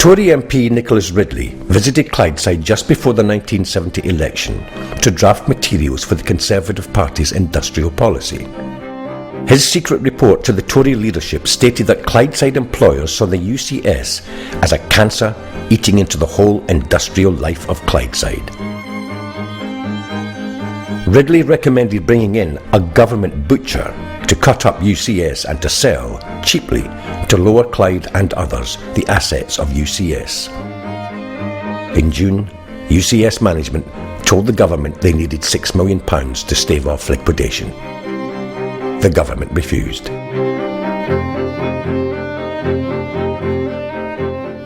Tory MP Nicholas Ridley visited Clydeside just before the 1970 election to draft materials for the Conservative Party's industrial policy. His secret report to the Tory leadership stated that Clydeside employers saw the UCS as a cancer eating into the whole industrial life of Clydeside. Ridley recommended bringing in a government butcher to cut up UCS and to sell, cheaply, to Lower Clyde and others, the assets of UCS. In June, UCS management told the government they needed £6 million to stave off liquidation. The government refused.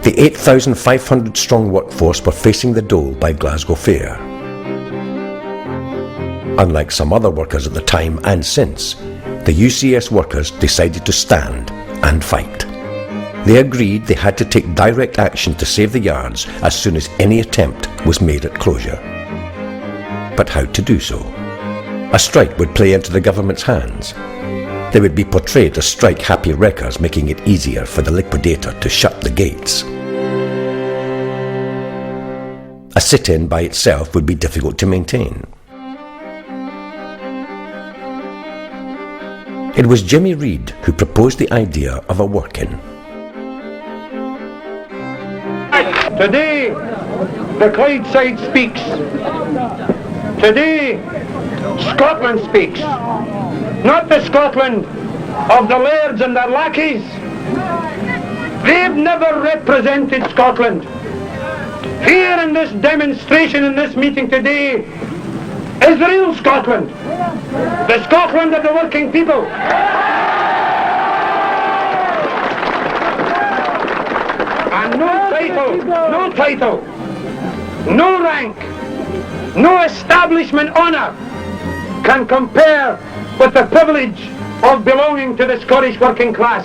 The 8,500-strong workforce were facing the dole by Glasgow Fair. Unlike some other workers at the time and since, the UCS workers decided to stand and fight. They agreed they had to take direct action to save the yards as soon as any attempt was made at closure. But how to do so? A strike would play into the government's hands. They would be portrayed as strike-happy wreckers, making it easier for the liquidator to shut the gates. A sit-in by itself would be difficult to maintain. It was Jimmy REID who proposed the idea of a work-in. Today, the Clydeside speaks. Today, Scotland speaks. Not the Scotland of the lairds and their lackeys. They've never represented Scotland. Here in this demonstration, in this meeting today, is the real Scotland. The Scotland of the working people. And no title, no rank, no establishment honour can compare with the privilege of belonging to the Scottish working class.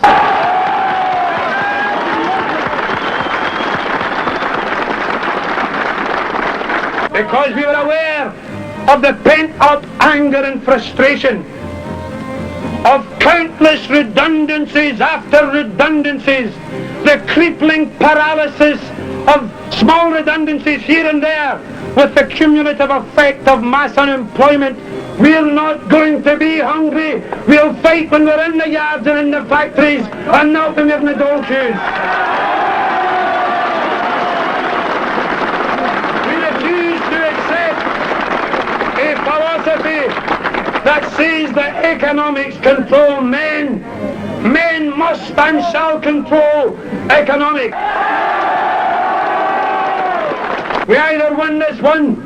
Because we were aware of the pent-up anger and frustration of countless redundancies after redundancies, the crippling paralysis of small redundancies here and there, with the cumulative effect of mass unemployment. We're not going to be hungry. We'll fight when we're in the yards and in the factories, and not when we're in the dole queues. We refuse to accept a philosophy that says that economics control men. Men must and shall control economics. We either win this one,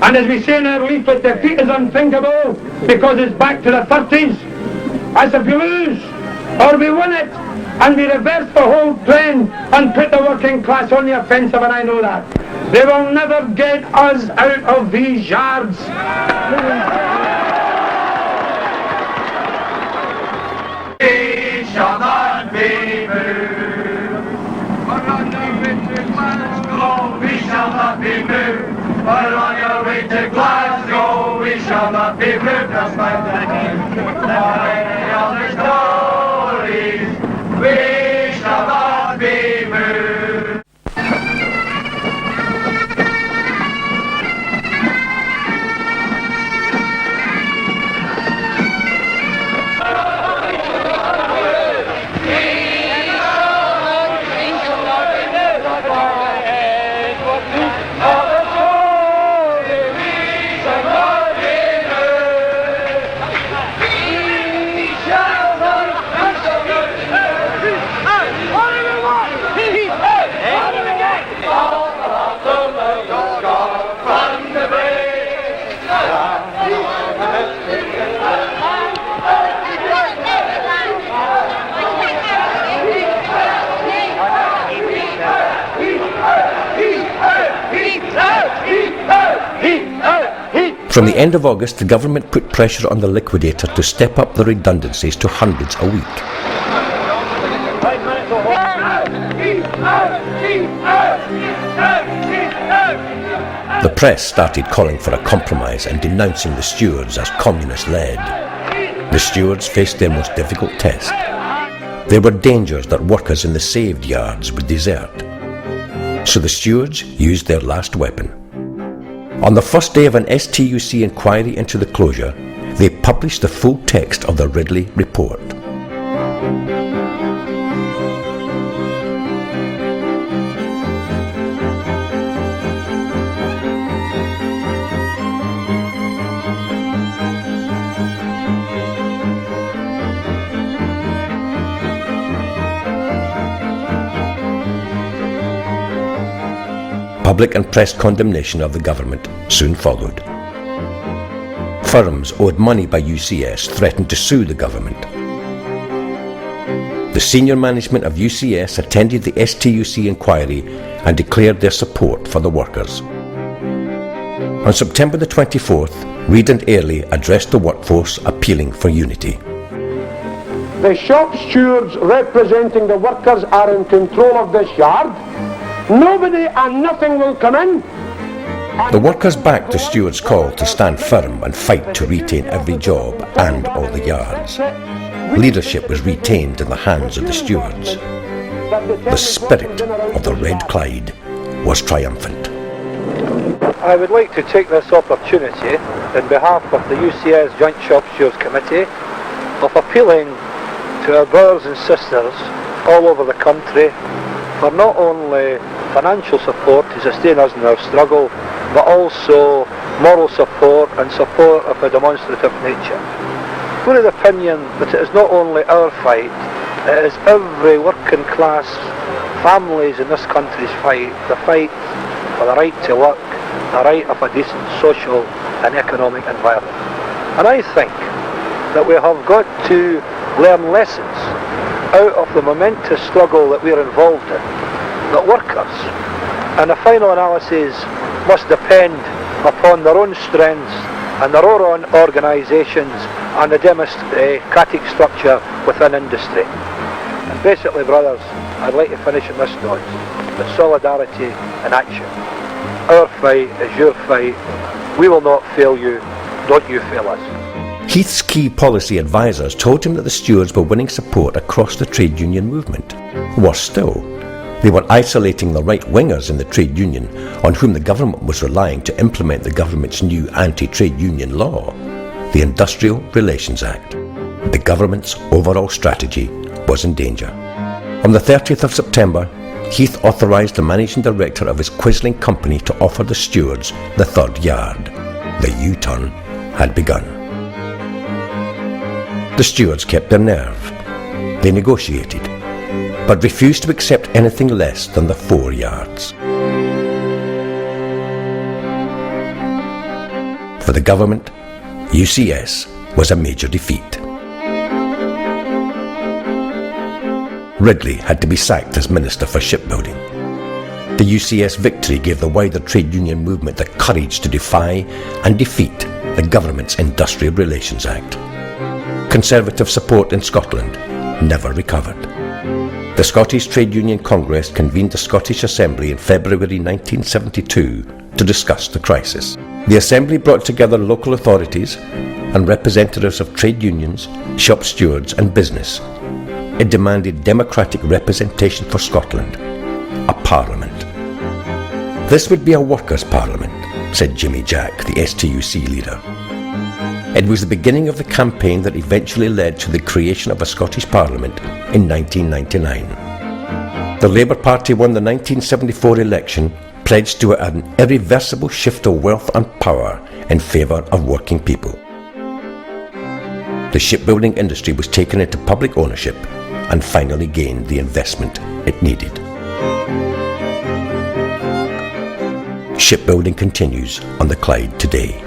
and as we say in our leaflet, defeat is unthinkable because it's back to the 30s. As if we lose, or we win it, and we reverse the whole trend and put the working class on the offensive, and I know that. They will never get us out of these yards. We shall not be moved. We shall not be moved. But on your way to Glasgow, we shall not be moved. Despite any other stories, we shall not be moved. From the end of August, the government put pressure on the liquidator to step up the redundancies to hundreds a week. The press started calling for a compromise and denouncing the stewards as communist-led. The stewards faced their most difficult test. There were dangers that workers in the saved yards would desert. So the stewards used their last weapon. On the first day of an STUC inquiry into the closure, they published the full text of the Ridley report. Public and press condemnation of the government soon followed. Firms owed money by UCS threatened to sue the government. The senior management of UCS attended the STUC inquiry and declared their support for the workers. On September the 24th, Reid and Airlie addressed the workforce appealing for unity. The shop stewards representing the workers are in control of this yard. Nobody and nothing will come in. The workers backed the stewards' call to stand firm and fight to retain every job and all the yards. Leadership was retained in the hands of the stewards. The spirit of the Red Clyde was triumphant. I would like to take this opportunity in behalf of the UCS Joint Shop Stewards Committee of appealing to our brothers and sisters all over the country for not only financial support to sustain us in our struggle, but also moral support and support of a demonstrative nature. We're of the opinion that it is not only our fight, it is every working class families in this country's fight, the fight for the right to work, the right of a decent social and economic environment. And I think that we have got to learn lessons out of the momentous struggle that we are involved in, that workers, in the final analysis, must depend upon their own strengths and their own organisations and the democratic structure within industry. And basically, brothers, I'd like to finish on this note, with solidarity and action. Our fight is your fight. We will not fail you. Don't you fail us. Heath's key policy advisers told him that the stewards were winning support across the trade union movement. Worse still, they were isolating the right-wingers in the trade union on whom the government was relying to implement the government's new anti-trade union law, the Industrial Relations Act. The government's overall strategy was in danger. On the 30th of September, Heath authorised the managing director of his Quisling company to offer the stewards the third yard. The U-turn had begun. The stewards kept their nerve. They negotiated, but refused to accept anything less than the 4 yards. For the government, UCS was a major defeat. Ridley had to be sacked as Minister for Shipbuilding. The UCS victory gave the wider trade union movement the courage to defy and defeat the government's Industrial Relations Act. Conservative support in Scotland never recovered. The Scottish Trade Union Congress convened the Scottish Assembly in February 1972 to discuss the crisis. The Assembly brought together local authorities and representatives of trade unions, shop stewards and business. It demanded democratic representation for Scotland, a parliament. This would be a workers' parliament, said Jimmy Jack, the STUC leader. It was the beginning of the campaign that eventually led to the creation of a Scottish Parliament in 1999. The Labour Party won the 1974 election, pledged to an irreversible shift of wealth and power in favour of working people. The shipbuilding industry was taken into public ownership and finally gained the investment it needed. Shipbuilding continues on the Clyde today.